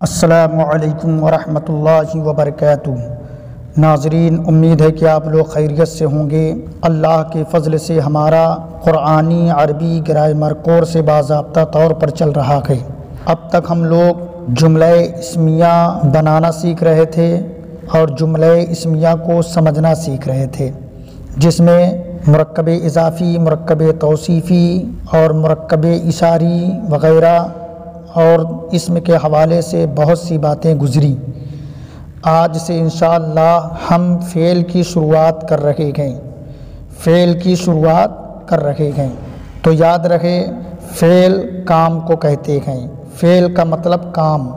अस्सलामु अलैकुम वरहमतुल्लाहि वबरकातुहू। नाज़रीन, उम्मीद है कि आप लोग खैरियत से होंगे। अल्लाह के फ़ज़ल से हमारा क़ुरानी अरबी ग्रामर कोर्स से बाज़ाब्ता तौर पर चल रहा है। अब तक हम लोग जुमले इस्मिया बनाना सीख रहे थे और जुमले इस्मिया को समझना सीख रहे थे, जिसमें मुरक्कब इज़ाफ़ी, मुरक्कब तौसीफ़ी और मुरक्कब इशारी वग़ैरह और इसम के हवाले से बहुत सी बातें गुज़री। आज से इंशाअल्लाह हम फ़ेल की शुरुआत कर रहे हैं। तो याद रहे, फ़ेल काम को कहते हैं। फ़ेल का मतलब काम,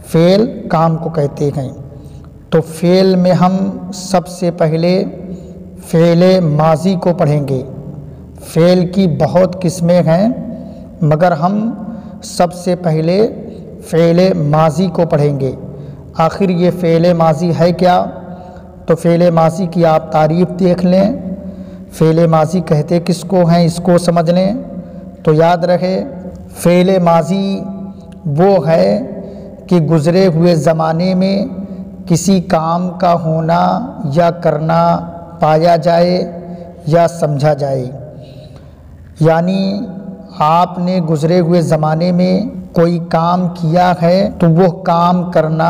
फ़ेल काम को कहते हैं। तो फ़ेल में हम सबसे पहले फ़ेल माज़ी को पढ़ेंगे। फ़ेल की बहुत किस्में हैं, मगर हम सबसे पहले फ़ेल माज़ी को पढ़ेंगे। आखिर ये फ़ेल माज़ी है क्या? तो फ़ेल माज़ी की आप तारीफ़ देख लें। फ़ेल माज़ी कहते किसको हैं, इसको समझ लें। तो याद रहे, फ़ेल माज़ी वो है कि गुज़रे हुए ज़माने में किसी काम का होना या करना पाया जाए या समझा जाए। यानी आपने गुज़रे हुए ज़माने में कोई काम किया है तो वो काम करना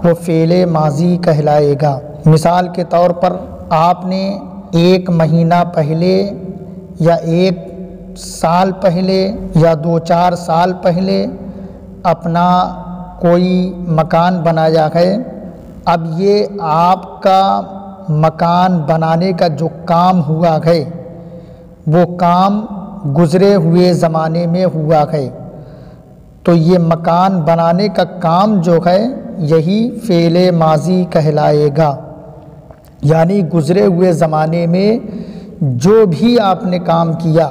वो फ़ेल माज़ी कहलाएगा। मिसाल के तौर पर आपने 1 महीना पहले या 1 साल पहले या 2-4 साल पहले अपना कोई मकान बनाया है। अब ये आपका मकान बनाने का जो काम हुआ है, वो काम गुज़रे हुए ज़माने में हुआ है। तो ये मकान बनाने का काम जो है, यही फ़ेल माज़ी कहलाएगा। यानी गुज़रे हुए ज़माने में जो भी आपने काम किया,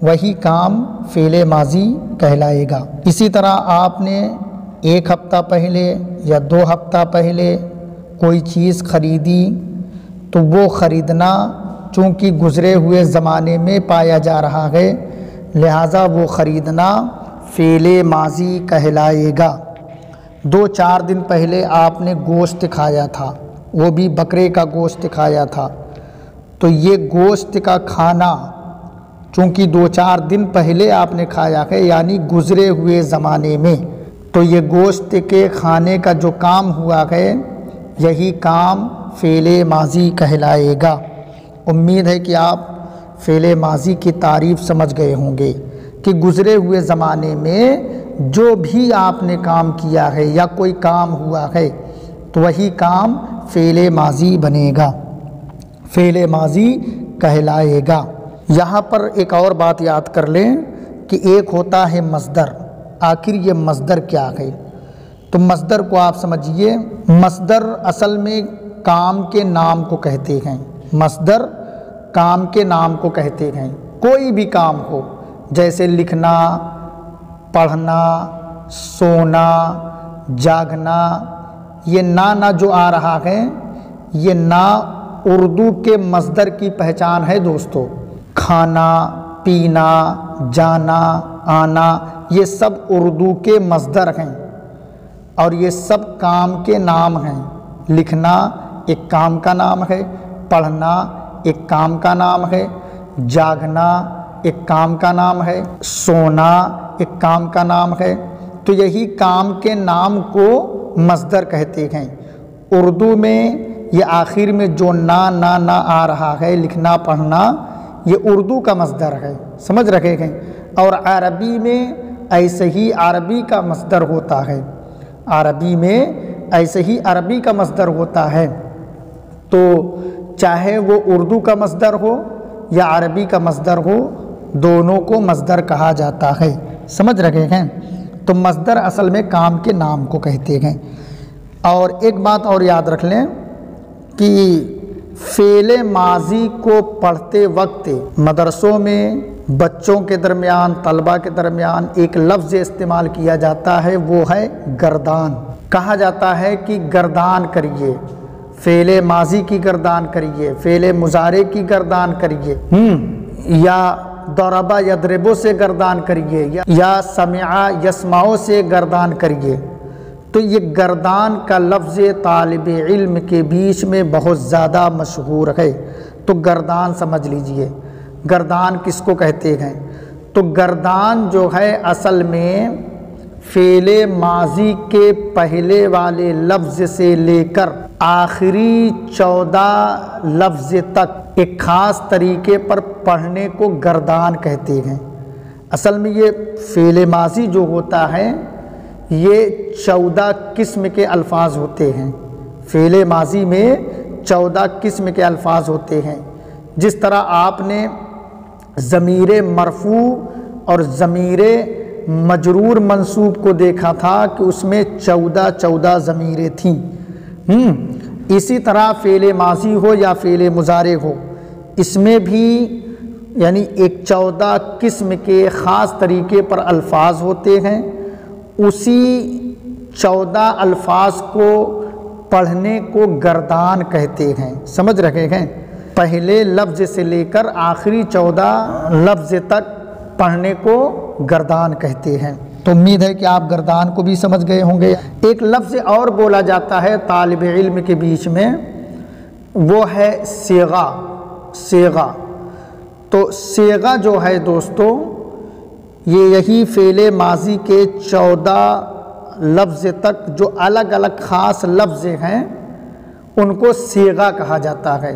वही काम फ़ेल माज़ी कहलाएगा। इसी तरह आपने 1 हफ़्ता पहले या 2 हफ़्ता पहले कोई चीज़ ख़रीदी, तो वो ख़रीदना चूँकि गुज़रे हुए ज़माने में पाया जा रहा है, लिहाजा वो ख़रीदना फ़ेल माज़ी कहलाएगा। 2-4 दिन पहले आपने गोश्त खाया था, वो भी बकरे का गोश्त खाया था। तो ये गोश्त का खाना चूँकि 2-4 दिन पहले आपने खाया है, यानी गुज़रे हुए ज़माने में, तो ये गोश्त के खाने का जो काम हुआ है, यही काम फ़ेल माज़ी कहलाएगा। उम्मीद है कि आप फ़ेल माज़ी की तारीफ़ समझ गए होंगे कि गुज़रे हुए ज़माने में जो भी आपने काम किया है या कोई काम हुआ है, तो वही काम फ़ेल माज़ी बनेगा, फ़ेल माज़ी कहलाएगा। यहाँ पर एक और बात याद कर लें कि एक होता है मस्दर। आखिर ये मस्दर क्या है? तो मस्दर को आप समझिए, मस्दर असल में काम के नाम को कहते हैं। मस्दर काम के नाम को कहते हैं। कोई भी काम हो, जैसे लिखना, पढ़ना, सोना, जागना, ये ना जो आ रहा है, ये ना उर्दू के मस्दर की पहचान है दोस्तों। खाना, पीना, जाना, आना, ये सब उर्दू के मस्दर हैं और ये सब काम के नाम हैं। लिखना एक काम का नाम है, पढ़ना एक काम का नाम है, जागना एक काम का नाम है, सोना एक काम का नाम है। तो यही काम के नाम को मस्दर कहते हैं। उर्दू में ये आखिर में जो ना आ रहा है, लिखना पढ़ना, ये उर्दू का मस्दर है, समझ रखे हैं। और अरबी में ऐसे ही अरबी का मस्दर होता है। अरबी में ऐसे ही अरबी का मस्दर होता है। तो चाहे वो उर्दू का मस्दर हो या अरबी का मस्दर हो, दोनों को मस्दर कहा जाता है, समझ रहे हैं। तो मस्दर असल में काम के नाम को कहते हैं। और एक बात और याद रख लें कि फ़ेल माज़ी को पढ़ते वक्त मदरसों में बच्चों के दरमियान, तलबा के दरमियान एक लफ्ज़ इस्तेमाल किया जाता है, वो है गर्दान। कहा जाता है कि गर्दान करिए, फ़ेल माज़ी की गर्दान करिए, फ़ेल मुज़ारे की गर्दान करिए, या दरबा यदरिबो से गर्दान करिए, या समिआ यस्माओ से गर्दान करिए। तो ये गर्दान का लफ्ज़ तालिब इल्म के बीच में बहुत ज़्यादा मशहूर है। तो गर्दान समझ लीजिए, गर्दान किसको कहते हैं? तो गर्दान जो है असल में फ़ेले माजी के पहले वाले लफ्ज़ से लेकर आखिरी 14 लफ्ज़ तक एक ख़ास तरीके पर पढ़ने को गर्दान कहते हैं। असल में ये फ़ेले माजी जो होता है ये 14 किस्म के अल्फाज होते हैं। फ़ेले माजी में 14 किस्म के अल्फाज होते हैं। जिस तरह आपने ज़मीर मरफ़ू और ज़मीर मजरूर मंसूब को देखा था कि उसमें 14 ज़मीरें थीं। इसी तरह फ़ेले माजी हो या फ़ेले मुज़ारे हो, इसमें भी यानी एक 14 किस्म के ख़ास तरीके पर अल्फाज होते हैं। उसी 14 अल्फाज को पढ़ने को गर्दान कहते हैं। समझ रहे हैं? पहले लफ्ज़ से लेकर आखिरी 14 लफ्ज़ तक पढ़ने को गर्दान कहते हैं। तो उम्मीद है कि आप गर्दान को भी समझ गए होंगे। एक लफ्ज़ और बोला जाता है तालिब इल्म के बीच में, वो है सेगा। सेगा, तो सेगा जो है दोस्तों, ये यही फ़ेले माजी के 14 लफ्ज़ तक जो अलग अलग ख़ास लफ्ज़ हैं उनको सेगा कहा जाता है।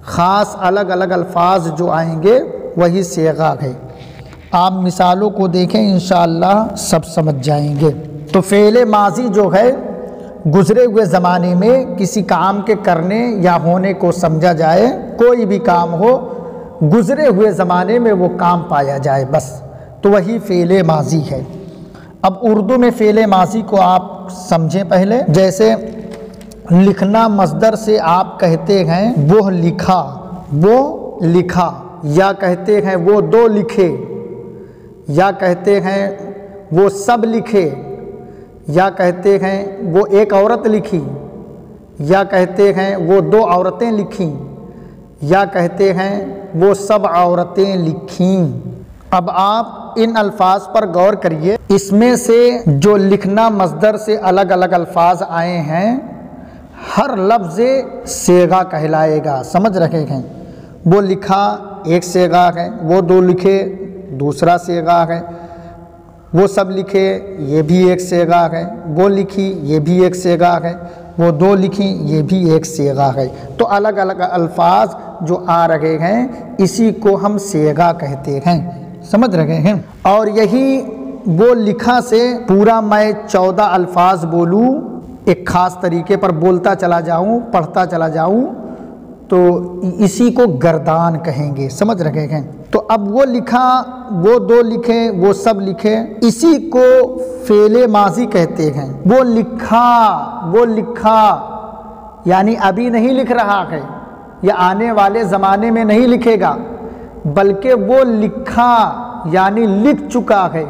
ख़ास अलग अलग अल्फाज जो आएंगे वही सेगा है। आप मिसालों को देखें, इंशाअल्लाह सब समझ जाएंगे। तो फ़ेले माजी जो है गुज़रे हुए ज़माने में किसी काम के करने या होने को समझा जाए। कोई भी काम हो, गुज़रे हुए ज़माने में वो काम पाया जाए, बस, तो वही फ़ेले माजी है। अब उर्दू में फ़ेले माजी को आप समझें पहले। जैसे लिखना मस्दर से आप कहते हैं वो लिखा, वो लिखा, या कहते हैं वो दो लिखे, या कहते हैं वो सब लिखे, या कहते हैं वो एक औरत लिखी, या कहते हैं वो दो औरतें लिखीं, या कहते हैं वो सब औरतें लिखीं। अब आप इन अल्फाज पर गौर करिए। इसमें से जो लिखना मस्दर से अलग अलग अल्फाज आए हैं, हर लफ्ज़ सेगा कहलाएगा। समझ रहे हैं? वो लिखा एक सेगा है, वो दो लिखे दूसरा सेगा है, वो सब लिखे ये भी एक सेगा है, वो लिखी ये भी एक सेगा है, वो दो लिखी ये भी एक सेगा है। तो अलग अलग अल्फाज जो आ रहे हैं इसी को हम सेगा कहते हैं। समझ रहे हैं? और यही वो लिखा से पूरा मैं 14 अल्फाज बोलूँ, एक ख़ास तरीके पर बोलता चला जाऊँ, पढ़ता चला जाऊँ, तो इसी को गर्दान कहेंगे। समझ रहे हैं? तो अब वो लिखा, वो दो लिखे, वो सब लिखे, इसी को फ़ेले माजी कहते हैं। वो लिखा, वो लिखा यानी अभी नहीं लिख रहा है या आने वाले ज़माने में नहीं लिखेगा, बल्कि वो लिखा यानी लिख चुका है,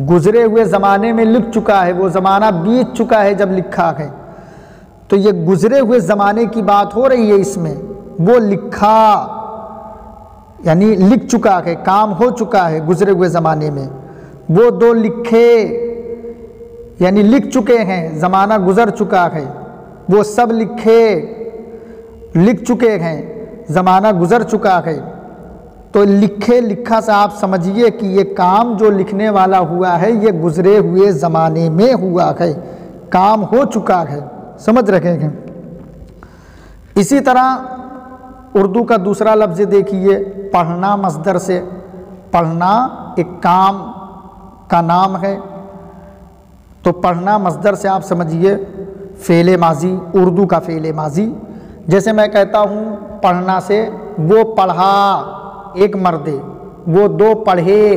गुज़रे हुए ज़माने में लिख चुका है, वो ज़माना बीत चुका है जब लिखा है। तो ये गुज़रे हुए ज़माने की बात हो रही है इसमें। वो लिखा यानी लिख चुका है, काम हो चुका है गुज़रे हुए ज़माने में। वो दो लिखे यानी लिख चुके हैं, ज़माना गुज़र चुका है। वो सब लिखे, लिख चुके हैं, ज़माना गुज़र चुका है। तो लिखे लिखा से आप समझिए कि ये काम जो लिखने वाला हुआ है ये गुज़रे हुए ज़माने में हुआ है, काम हो चुका है। समझ रहे हैं? इसी तरह उर्दू का दूसरा लफ्ज़ देखिए, पढ़ना मस्दर से। पढ़ना एक काम का नाम है, तो पढ़ना मस्दर से आप समझिए फ़ेले माजी, उर्दू का फ़ेले माजी। जैसे मैं कहता हूँ पढ़ना से, वो पढ़ा एक मर्दे, वो दो पढ़े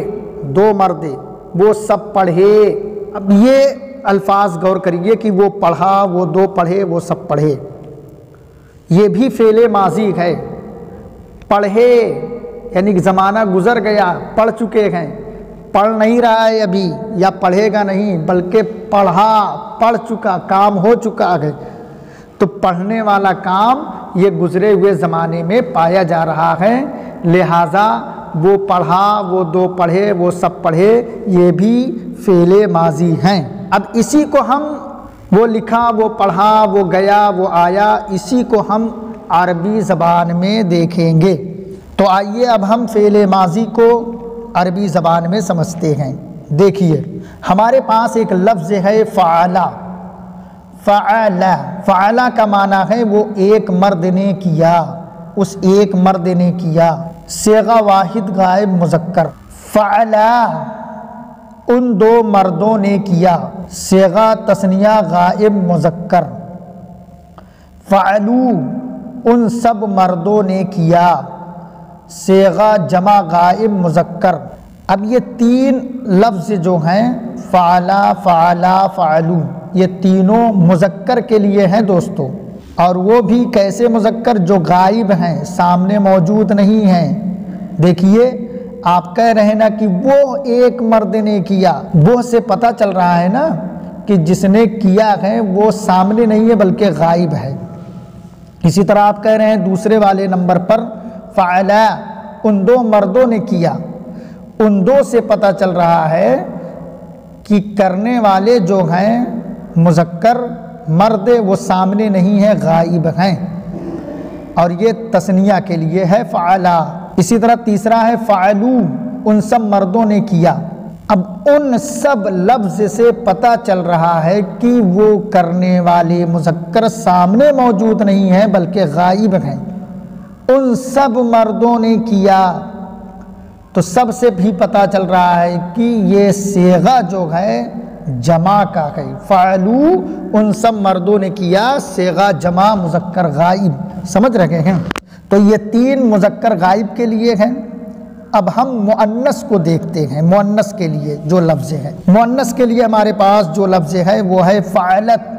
दो मर्दे, वो सब पढ़े। अब ये अल्फाज गौर करिए कि वो पढ़ा, वो दो पढ़े, वो सब पढ़े, ये भी फ़ेले माजी है। पढ़े यानी कि ज़माना गुज़र गया, पढ़ चुके हैं, पढ़ नहीं रहा है अभी या पढ़ेगा नहीं, बल्कि पढ़ा, पढ़ चुका, काम हो चुका है। तो पढ़ने वाला काम ये गुज़रे हुए ज़माने में पाया जा रहा है, लिहाजा वो पढ़ा, वो दो पढ़े, वो सब पढ़े, ये भी फ़ेले माजी हैं। अब इसी को हम, वो लिखा, वो पढ़ा, वो गया, वो आया, इसी को हम अरबी ज़बान में देखेंगे। तो आइए अब हम फ़ेल माज़ी को अरबी ज़बान में समझते हैं। देखिए हमारे पास एक लफ्ज़ है फ़अला। फ़अला, फ़अला का माना है वो एक मर्द ने किया, उस एक मर्द ने किया। सेगा वाहिद गायब मुज़क्कर। फ़अला उन दो मर्दों ने किया। सेगा तस्निया गायब मुज़क्कर। फ़अलू उन सब मर्दों ने किया। सेगा जमा गायब मुज़क्कर। अब ये तीन लफ्ज़ जो हैं फ़अला, फ़अला, फ़अलू, ये तीनों मुज़क्कर के लिए हैं दोस्तों। और वो भी कैसे मुज़क्कर, जो गायब हैं, सामने मौजूद नहीं हैं। देखिए आप कह रहे हैं ना कि वो एक मर्द ने किया, वो से पता चल रहा है ना कि जिसने किया है वो सामने नहीं है बल्कि गायब है। इसी तरह आप कह रहे हैं दूसरे वाले नंबर पर फ़अला, उन दो मर्दों ने किया, उन दो से पता चल रहा है कि करने वाले जो हैं मुज़क्कर मर्द वो सामने नहीं है, गायब हैं। और ये तस्निया के लिए है फ़अला। इसी तरह तीसरा है फ़अलू, उन सब मर्दों ने किया। अब उन सब लफ्ज़ से पता चल रहा है कि वो करने वाले मुज़क्कर सामने मौजूद नहीं है बल्कि गायब हैं। उन सब मर्दों ने किया, तो सब से भी पता चल रहा है कि ये सेगा जो है जमा का है। फ़अलू उन सब मर्दों ने किया, सेगा जमा मुज़क्कर गायब। समझ रहे हैं? तो ये तीन मुज़क्कर गायब के लिए हैं। अब हम मुअन्नस को देखते हैं। मुअन्नस के लिए जो लफ्ज़ है, मुअन्नस के लिए हमारे पास जो लफ्ज़ है वो है फ़अलत।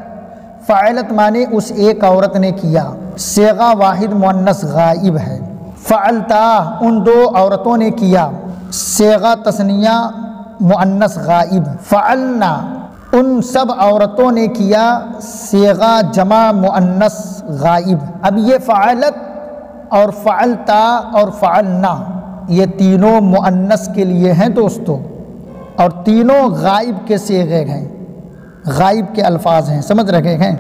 फ़अलत माने उस एक औरत ने किया। सेगा वाहिद मुअन्नस गायब है। फ़अलता उन दो औरतों ने किया। सेगा तस्निया मुअन्नस गायब। फ़अलना उन सब औरतों ने किया। सेगा जमा मुअन्नस गायब। अब ये फ़अलत और फ़अलता और फ़अलना ये तीनों मुअन्नस के लिए हैं दोस्तों, और तीनों गायब के सेगे हैं, गायब के अल्फाज हैं। समझ रहे हैं?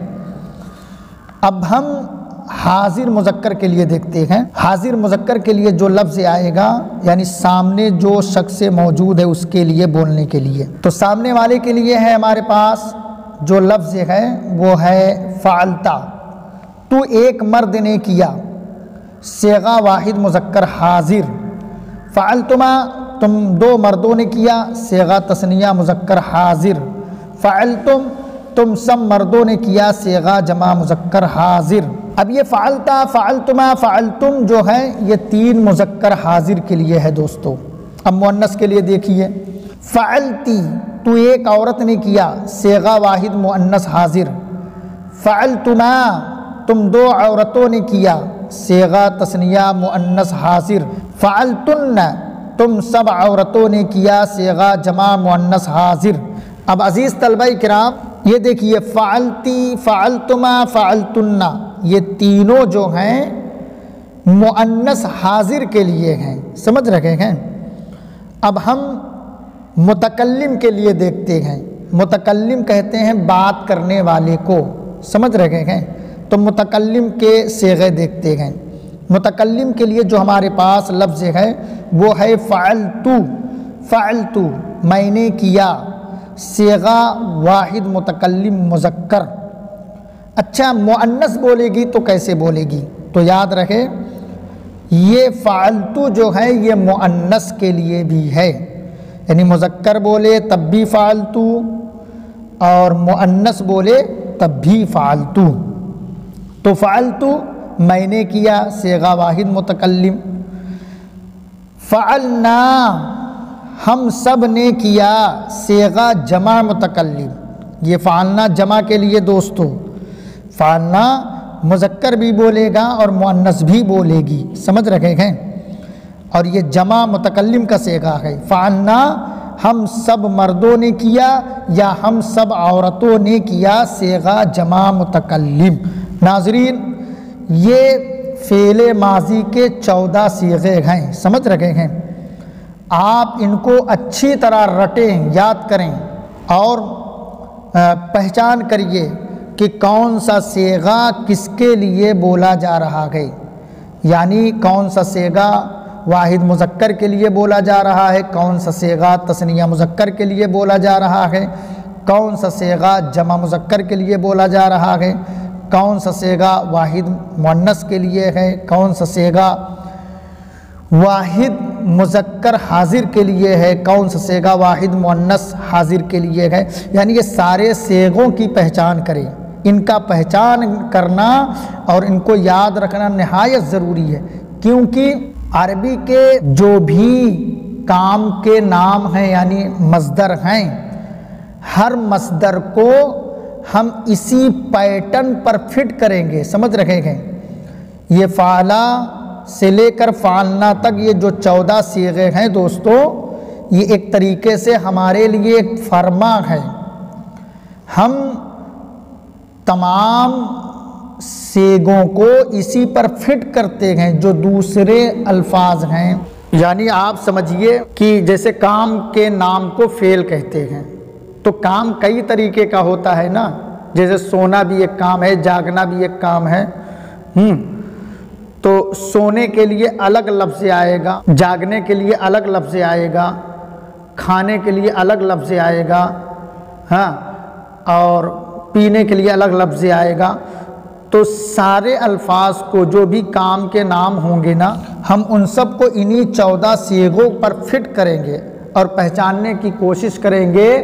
अब हम हाजिर मुज़क्कर के लिए देखते हैं। हाजिर मुज़क्कर के लिए जो लफ्ज़ आएगा, यानी सामने जो शख्स मौजूद है उसके लिए बोलने के लिए, तो सामने वाले के लिए है हमारे पास जो लफ्ज़ है वो है फ़अलता। तू एक मर्द ने किया। सेगा वाहिद मुज़क्कर हाजिर। फ़अलतुमा तुम दो मर्दों ने किया। सेगा तस्निया मुज़क्कर हाजिर। फ़अलतुम तुम सब मर्दों ने किया। सेगा जमा मुज़क्कर हाजिर। अब ये फ़अलता, फ़अलतुमा, फ़अलतुम जो है ये तीन मुज़क्कर हाजिर के लिए है दोस्तों। अब मुअन्नस के लिए देखिए, फ़अलती तू एक औरत ने किया। सेगा वाहिद मुअन्नस हाजिर। फ़अलतुमा तुम दो औरतों ने किया। सेगा तस्निया मुअन्नस हाजिर। फ़अलतुन्न तुम सब औरतों ने किया। सेगा जमा मुअन्नस हाजिर। अब अज़ीज़ तलबा किराम ये देखिए, फ़अलती, फ़अलतुमा, फ़अलतुन्ना ये तीनों जो हैं मुअन्नस हाजिर के लिए हैं। समझ रहे हैं? अब हम मुतकल्लिम के लिए देखते हैं। मुतकल्लिम कहते हैं बात करने वाले को। समझ रहे हैं? तो मुतकल्लिम के सेगे देखते हैं। मुतकल्लिम के लिए जो हमारे पास लफ्ज़ है वो है फ़अलतू। फ़अलतू मैंने किया। सेगा वाहिद मुतकल्लिम मुज़क्कर। अच्छा, मुअन्नस बोलेगी तो कैसे बोलेगी? तो याद रहे ये फ़अलतू जो है ये मुअन्नस के लिए भी है, यानी मुज़क्कर बोले तब भी फ़अलतू और मुअन्नस बोले तब भी फ़अलतू। तो फ़अलतू मैंने किया, सेगा वाहिद मुतकल्लिम। फ़अलना हम सब ने किया। सेगा जमा मुतकल्लिम। ये फ़अलना जमा के लिए दोस्तों। फ़अलना मुज़क्कर भी बोलेगा और मुअन्नस भी बोलेगी। समझ रहे हैं? और ये जमा मुतकल्लिम का सेगा है। फ़अलना हम सब मर्दों ने किया या हम सब औरतों ने किया। सेगा जमा मुतकल्लिम। नाज़रीन ये फ़ेल माज़ी के 14 सीगे हैं। समझ रहे हैं? आप इनको अच्छी तरह रटें, याद करें और पहचान करिए कि कौन सा सेगा किसके लिए बोला जा रहा है, यानी कौन सा सेगा वाहिद मुज़क्कर के लिए बोला जा रहा है, कौन सा सेगा तस्निया मुज़क्कर के लिए बोला जा रहा है, कौन सा सेगा जमा मुज़क्कर के लिए बोला जा रहा है, कौन सा सेगा वाहिद मुअन्नस के लिए है, कौन सा सेगा वाहिद मुज़क्कर हाजिर के लिए है, कौन सा सेगा वाहिद मुअन्नस हाजिर के लिए है। यानी ये सारे सेगों की पहचान करें, इनका पहचान करना और इनको याद रखना निहायत ज़रूरी है, क्योंकि अरबी के जो भी काम के नाम हैं यानी मस्दर हैं, हर मस्दर को हम इसी पैटर्न पर फिट करेंगे। समझ रखेंगे, ये फ़ाला से लेकर फ़ालना तक ये जो 14 सीगे हैं दोस्तों, ये एक तरीके से हमारे लिए एक फरमा है। हम तमाम सेगों को इसी पर फिट करते हैं जो दूसरे अल्फाज हैं। यानी आप समझिए कि जैसे काम के नाम को फ़ेल कहते हैं, तो काम कई तरीके का होता है ना, जैसे सोना भी एक काम है, जागना भी एक काम है। तो सोने के लिए अलग लफ्ज़ आएगा, जागने के लिए अलग लफ्ज़ आएगा, खाने के लिए अलग लफ्ज़ आएगा, हाँ, और पीने के लिए अलग लफ्ज़ आएगा। तो सारे अल्फाज को जो भी काम के नाम होंगे ना, हम उन सब को इन्हीं 14 सीगों पर फिट करेंगे और पहचानने की कोशिश करेंगे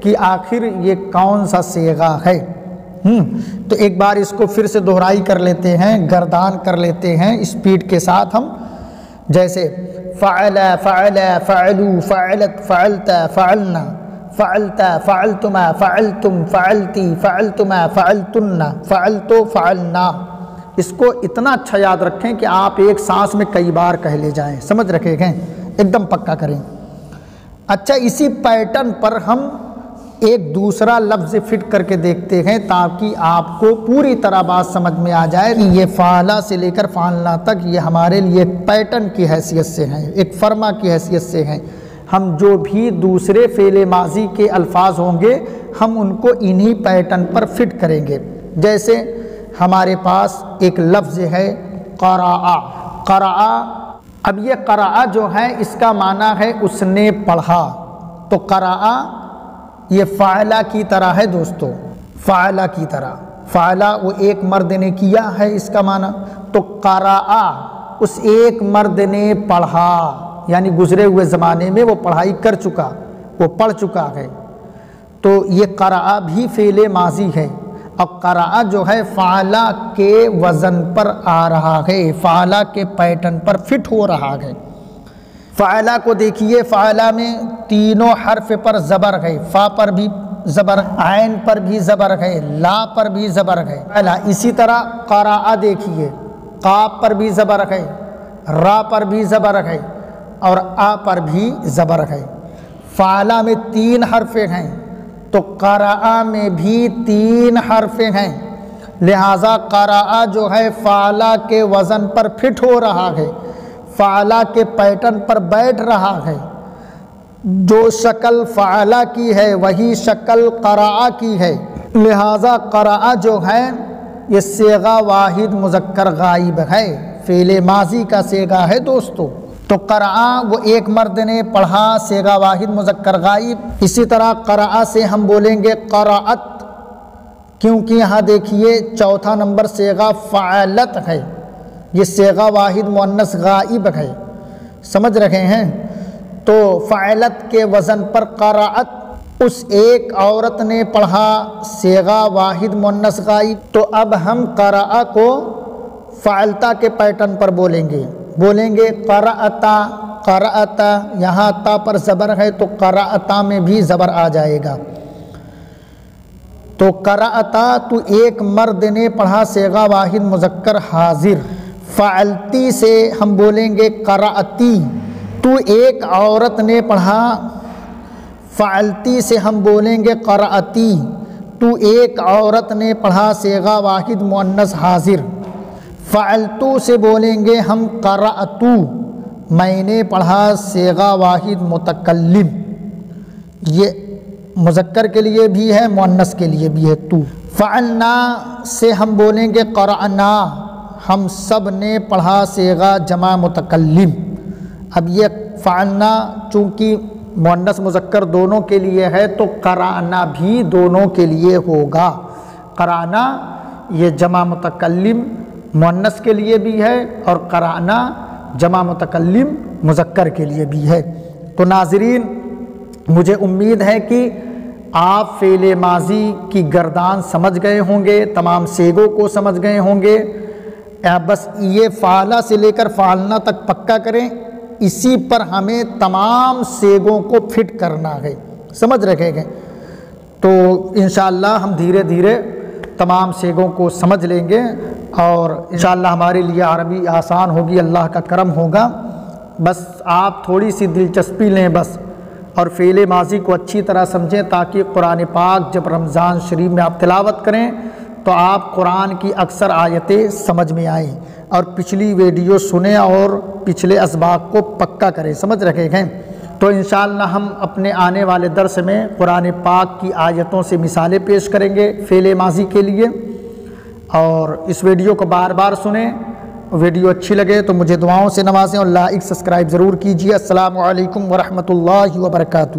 कि आखिर ये कौन सा सेगा है। तो एक बार इसको फिर से दोहराई कर लेते हैं, गर्दान कर लेते हैं स्पीड के साथ हम। जैसे फ़अला फ़अला फ़अलू फ़अलत फ़अलता फ़अलना फ़अलता फ़अलतुमा फ़अलतुम फ़अलती फ़अलतुमा फ़अलतुन्ना फ़अलतो फ़अलना। इसको इतना अच्छा याद रखें कि आप एक सांस में कई बार कह ले जाएं। समझ रखेंगे, एकदम पक्का करें। अच्छा, इसी पैटर्न पर हम एक दूसरा लफ्ज़ फिट करके देखते हैं ताकि आपको पूरी तरह बात समझ में आ जाए कि ये फ़ाला से लेकर फ़ालना तक ये हमारे लिए पैटर्न की हैसियत से हैं, एक फर्मा की हैसियत से हैं। हम जो भी दूसरे फ़ेल माजी के अल्फाज होंगे हम उनको इन्हीं पैटर्न पर फिट करेंगे। जैसे हमारे पास एक लफ्ज़ है क़राअ। क़राअ, अब ये क़राअ जो है इसका माना है उसने पढ़ा, तो क़राअ ये फ़ाला की तरह है दोस्तों, फ़ाला की तरह। फ़ाला वो एक मर्द ने किया है इसका माना, तो क़राअ उस एक मर्द ने पढ़ा, यानी गुज़रे हुए ज़माने में वो पढ़ाई कर चुका, वो पढ़ चुका है। तो ये क़राअ भी फ़ेल माजी है। अब क़राअ जो है फ़ाला के वज़न पर आ रहा है, फ़ाला के पैटर्न पर फिट हो रहा है। फ़ाला को देखिए, फ़ाला में तीनों हर्फ पर ज़बर है, फ़ा पर भी ज़बर, आइन पर भी ज़बर है, ला पर भी ज़बर है। फ़ाला इसी तरह क़राअ देखिए, क़ाफ पर भी ज़बर है, रा पर भी ज़बर है और आ पर भी ज़बर है। फ़ाला में 3 हर्फ़े हैं, तो क़राअ में भी 3 हर्फ़े हैं, लिहाजा क़राअ जो है फ़ाला के वज़न पर फिट हो रहा है, फ़ाला के पैटर्न पर बैठ रहा है। जो शक्ल फ़ाला की है वही शक्ल क़राअ की है, लिहाजा क़राअ जो है ये सेगा वाहिद मुज़क्कर गाइब है, फ़ेल माजी का सेगा है दोस्तों। तो क़राअ वो एक मर्द ने पढ़ा, सेगा वाहिद मुज़क्कर गाइब। इसी तरह क़राअ से हम बोलेंगे क़राअत, क्योंकि यहाँ देखिए चौथा नंबर सेगा फ़अलत है, ये सेगा वाहिद मुअन्नस गाइब है। समझ रहे हैं, तो फ़अलत के वज़न पर क़राअत उस एक औरत ने पढ़ा, सेगा वाहिद मुअन्नस गाइब। तो अब हम क़राअ को फ़अलता के पैटर्न पर बोलेंगे, बोलेंगे क़राअता क़राअता, यहाँ ता पर ज़बर है तो क़राअता में भी ज़बर आ जाएगा। तो क़राअता तू एक मर्द ने पढ़ा, सेगा वाहिद मुज़क्कर हाजिर। फ़अलती से हम बोलेंगे क़राअती, तू एक औरत ने पढ़ा, फ़अलती से हम बोलेंगे क़राअती, तू एक औरत ने पढ़ा, सेगा वाहिद मुअन्नस हाजिर। फ़अलतू से बोलेंगे हम क़राअतू, मैंने पढ़ा, सेगा वाहिद मुतकल्लिम। ये मुज़क्कर के लिए भी है, मुअन्नस के लिए भी है तू। फ़अलना से हम बोलेंगे क़रअना, हम सब ने पढ़ा, सेगा जमा मुतकल्लिम। अब ये फ़अलना चूँकि मुअन्नस मुज़क्कर दोनों के लिए है तो क़रअना भी दोनों के लिए होगा। क़रअना ये जमा मुतकल्लिम मुअन्नस के लिए भी है और क़रअना जमा मुतकल्लिम मुज़क्कर के लिए भी है। तो नाज़रीन, मुझे उम्मीद है कि आप फ़ेल माज़ी की गर्दान समझ गए होंगे, तमाम सेगों को समझ गए होंगे। बस ये फ़ाला से लेकर फ़ालना तक पक्का करें, इसी पर हमें तमाम सेगों को फिट करना है, समझ रखेंगे। तो इंशाअल्लाह हम धीरे धीरे तमाम सेगों को समझ लेंगे और इंशाअल्लाह हमारे लिए अरबी आसान होगी, अल्लाह का करम होगा। बस आप थोड़ी सी दिलचस्पी लें बस, और फ़ेल माज़ी को अच्छी तरह समझें, ताकि कुरान पाक जब रमज़ान शरीफ में आप तिलावत करें तो आप कुरान की अक्सर आयतें समझ में आएँ। और पिछली वीडियो सुने और पिछले असबाब को पक्का करें, समझ रखेंगे। तो इंशाअल्लाह हम अपने आने वाले दर्स में कुरान पाक की आयतों से मिसालें पेश करेंगे फ़ेल माज़ी के लिए। और इस वीडियो को बार बार सुने। वीडियो अच्छी लगे तो मुझे दुआओं से नवाजें और लाइक सब्सक्राइब ज़रूर कीजिए। अस्सलामु अलैकुम वरहमतुल्लाहि वबरकातुहू।